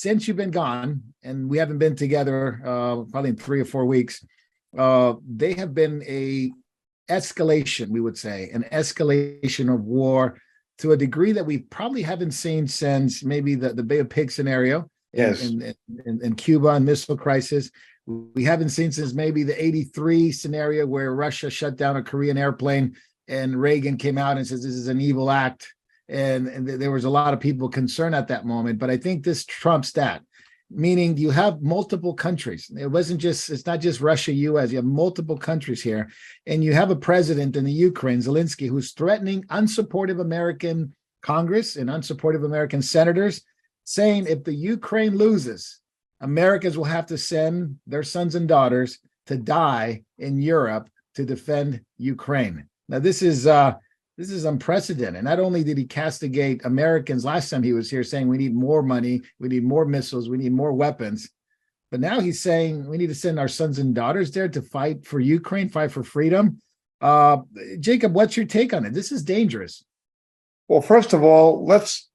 since you've been gone, and we haven't been together probably in 3 or 4 weeks, they have been a escalation, we would say, an escalation of war to a degree that we probably haven't seen since maybe the Bay of Pigs scenario in Cuba and missile crisis. We haven't seen since maybe the 83 scenario where Russia shut down a Korean airplane and Reagan came out and says this is an evil act. And there was a lot of people concerned at that moment. But I think this trumps that, meaning you have multiple countries. It's not just Russia, US, you have multiple countries here. And you have a president in the Ukraine, Zelensky, who's threatening unsupportive American Congress and unsupportive American senators, saying if the Ukraine loses, Americans will have to send their sons and daughters to die in Europe to defend Ukraine. Now, this is unprecedented. Not only did he castigate Americans last time he was here, saying we need more money, we need more missiles, we need more weapons, but now he's saying we need to send our sons and daughters there to fight for Ukraine, fight for freedom. Jacob, what's your take on it? This is dangerous. Well, first of all, let's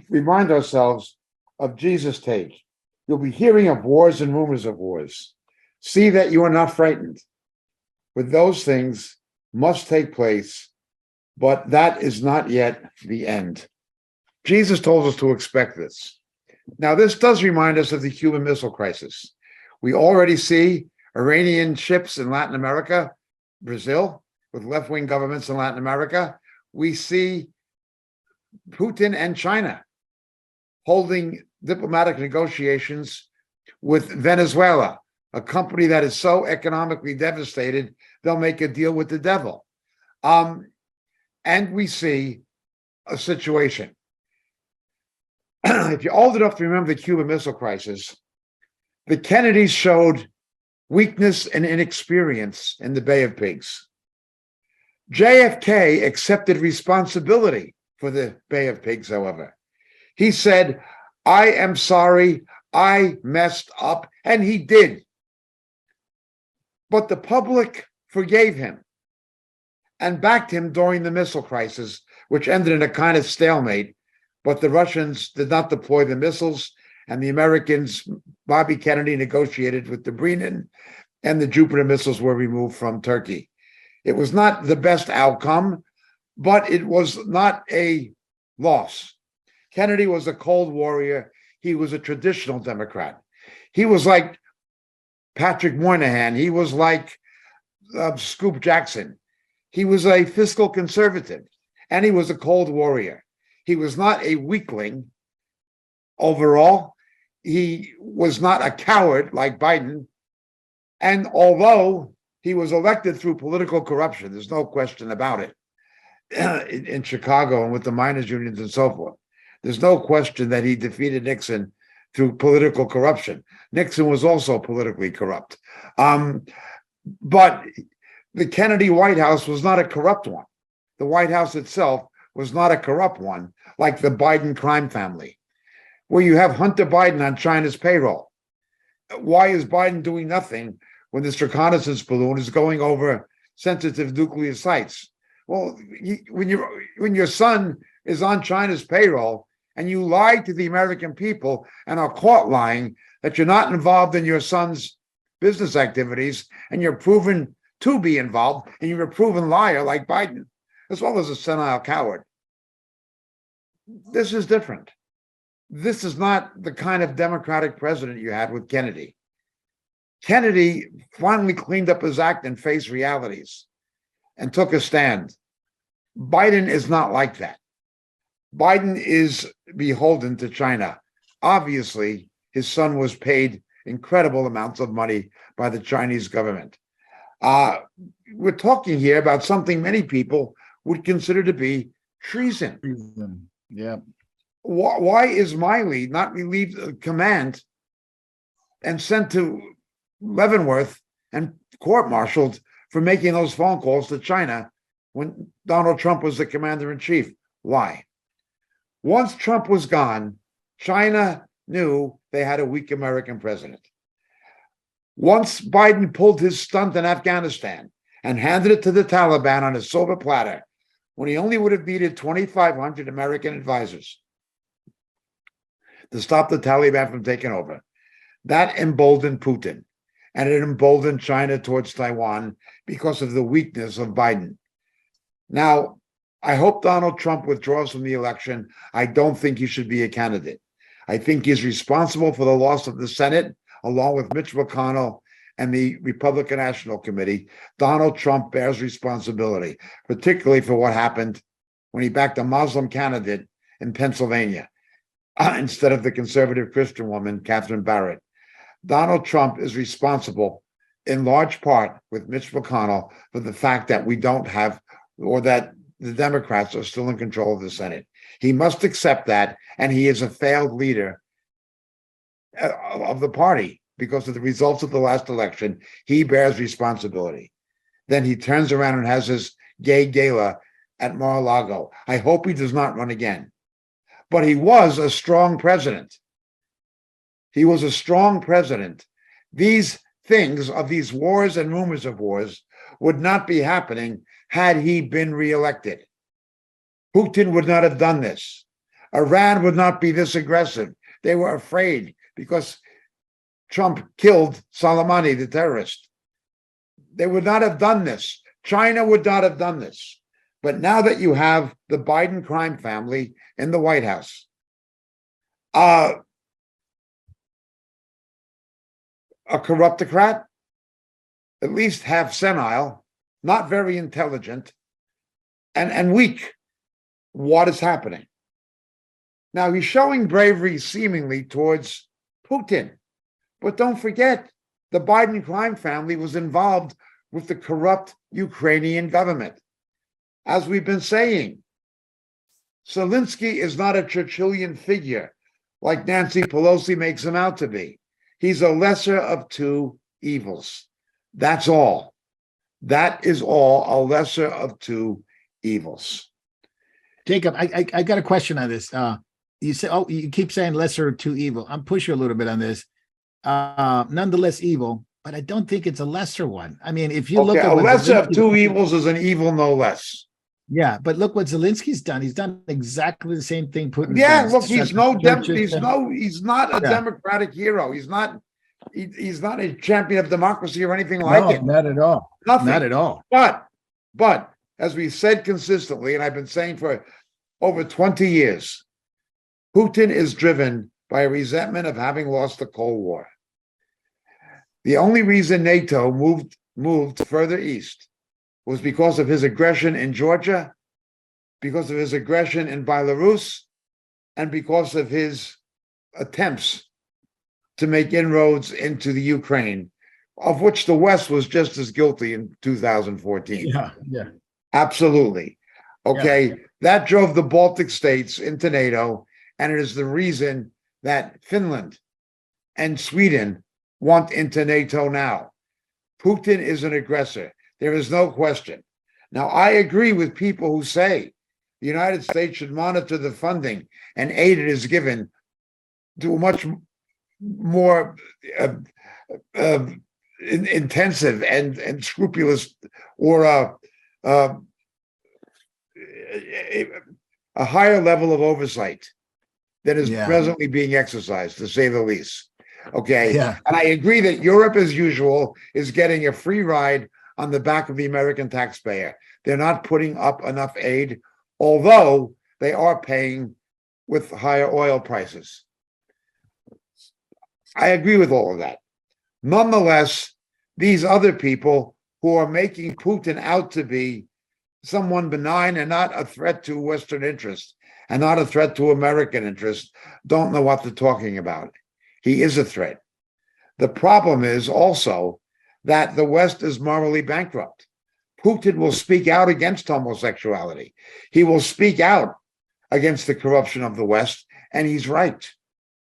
remind ourselves of Jesus' take. You'll be hearing of wars and rumors of wars. See that you are not frightened. But those things must take place, but that is not yet the end. Jesus told us to expect this. Now, this does remind us of the Cuban Missile Crisis. We already see Iranian ships in Latin America, Brazil, with left-wing governments in Latin America. We see Putin and China holding diplomatic negotiations with Venezuela, a country that is so economically devastated, they'll make a deal with the devil. And we see a situation. If you're old enough to remember the Cuban Missile Crisis, the Kennedys showed weakness and inexperience in the Bay of Pigs. JFK accepted responsibility for the Bay of Pigs, however. He said, I am sorry, I messed up, and he did. But the public forgave him and backed him during the missile crisis, which ended in a kind of stalemate. But the Russians did not deploy the missiles, and the Americans, Bobby Kennedy, negotiated with the Brennan, and the Jupiter missiles were removed from Turkey. It was not the best outcome, but it was not a loss. Kennedy was a cold warrior. He was a traditional Democrat. He was like Patrick Moynihan. He was like Scoop Jackson. He was a fiscal conservative, and he was a cold warrior. He was not a weakling overall. He was not a coward like Biden. And although he was elected through political corruption, there's no question about it, in Chicago and with the miners' unions and so forth, there's no question that he defeated Nixon through political corruption. Nixon was also politically corrupt. But the Kennedy White House was not a corrupt one. The White House itself was not a corrupt one, like the Biden crime family, where you have Hunter Biden on China's payroll. Why is Biden doing nothing when this reconnaissance balloon is going over sensitive nuclear sites? Well, when your son is on China's payroll and you lie to the American people and are caught lying that you're not involved in your son's business activities, and you're proven to be involved, and you're a proven liar like Biden, as well as a senile coward. This is different. This is not the kind of Democratic president you had with Kennedy. Kennedy finally cleaned up his act and faced realities and took a stand. Biden is not like that. Biden is beholden to China. Obviously, his son was paid incredible amounts of money by the Chinese government. We're talking here about something many people would consider to be treason. Yeah. Why is Miley not relieved of command and sent to Leavenworth and court-martialed for making those phone calls to China when Donald Trump was the commander-in-chief? Why? Once Trump was gone, China knew they had a weak American president. Once Biden pulled his stunt in Afghanistan and handed it to the Taliban on a silver platter, when he only would have needed 2,500 American advisors, to stop the Taliban from taking over. That emboldened Putin, and it emboldened China towards Taiwan because of the weakness of Biden. Now, I hope Donald Trump withdraws from the election. I don't think he should be a candidate. I think he's responsible for the loss of the Senate, along with Mitch McConnell and the Republican National Committee. Donald Trump bears responsibility, particularly for what happened when he backed a Muslim candidate in Pennsylvania instead of the conservative Christian woman, Catherine Barrett. Donald Trump is responsible in large part with Mitch McConnell for the fact that we don't have, or that the Democrats are still in control of the Senate. He must accept that, and he is a failed leader of the party because of the results of the last election. He bears responsibility. Then he turns around and has his gay gala at Mar-a-Lago. I hope he does not run again. But he was a strong president. He was a strong president. These things of these wars and rumors of wars would not be happening had he been reelected. Putin would not have done this. Iran would not be this aggressive. They were afraid because Trump killed Soleimani, the terrorist. They would not have done this. China would not have done this. But now that you have the Biden crime family in the White House, a corruptocrat, at least half senile, not very intelligent, and weak. What is happening? Now, he's showing bravery seemingly towards Putin. But don't forget, the Biden crime family was involved with the corrupt Ukrainian government. As we've been saying, Zelensky is not a Churchillian figure like Nancy Pelosi makes him out to be. He's a lesser of two evils. That's all. That is all, a lesser of two evils. Jacob, I got a question on this. You say, you keep saying lesser of two evil. I'm pushing you a little bit on this. Nonetheless evil, but I don't think it's a lesser one. I mean, if you look at a lesser of Zelensky's two evils is an evil no less. Yeah, but look what Zelensky's done. He's done exactly the same thing Putin's Yeah, done. look, he's not a democratic hero. He's not a champion of democracy or anything like it. Not at all. Nothing. Not at all. But as we've said consistently, and I've been saying for over 20 years, Putin is driven by a resentment of having lost the Cold War. The only reason NATO moved further east was because of his aggression in Georgia, because of his aggression in Belarus, and because of his attempts to make inroads into the Ukraine, of which the West was just as guilty in 2014. Yeah. Absolutely. Okay. Yeah. That drove the Baltic states into NATO, and it is the reason that Finland and Sweden want into NATO now. Putin is an aggressor. There is no question. Now, I agree with people who say the United States should monitor the funding and aid it is given to a much more intensive and scrupulous, or a higher level of oversight that is presently being exercised, to say the least. Okay. Yeah. And I agree that Europe, as usual, is getting a free ride on the back of the American taxpayer. They're not putting up enough aid, although they are paying with higher oil prices. I agree with all of that. Nonetheless, these other people who are making Putin out to be someone benign and not a threat to Western interests and not a threat to American interests don't know what they're talking about. He is a threat. The problem is also that the West is morally bankrupt. Putin will speak out against homosexuality. He will speak out against the corruption of the West, and he's right.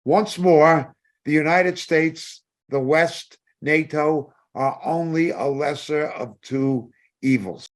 Once more, the United States, the West, NATO are only a lesser of two evils.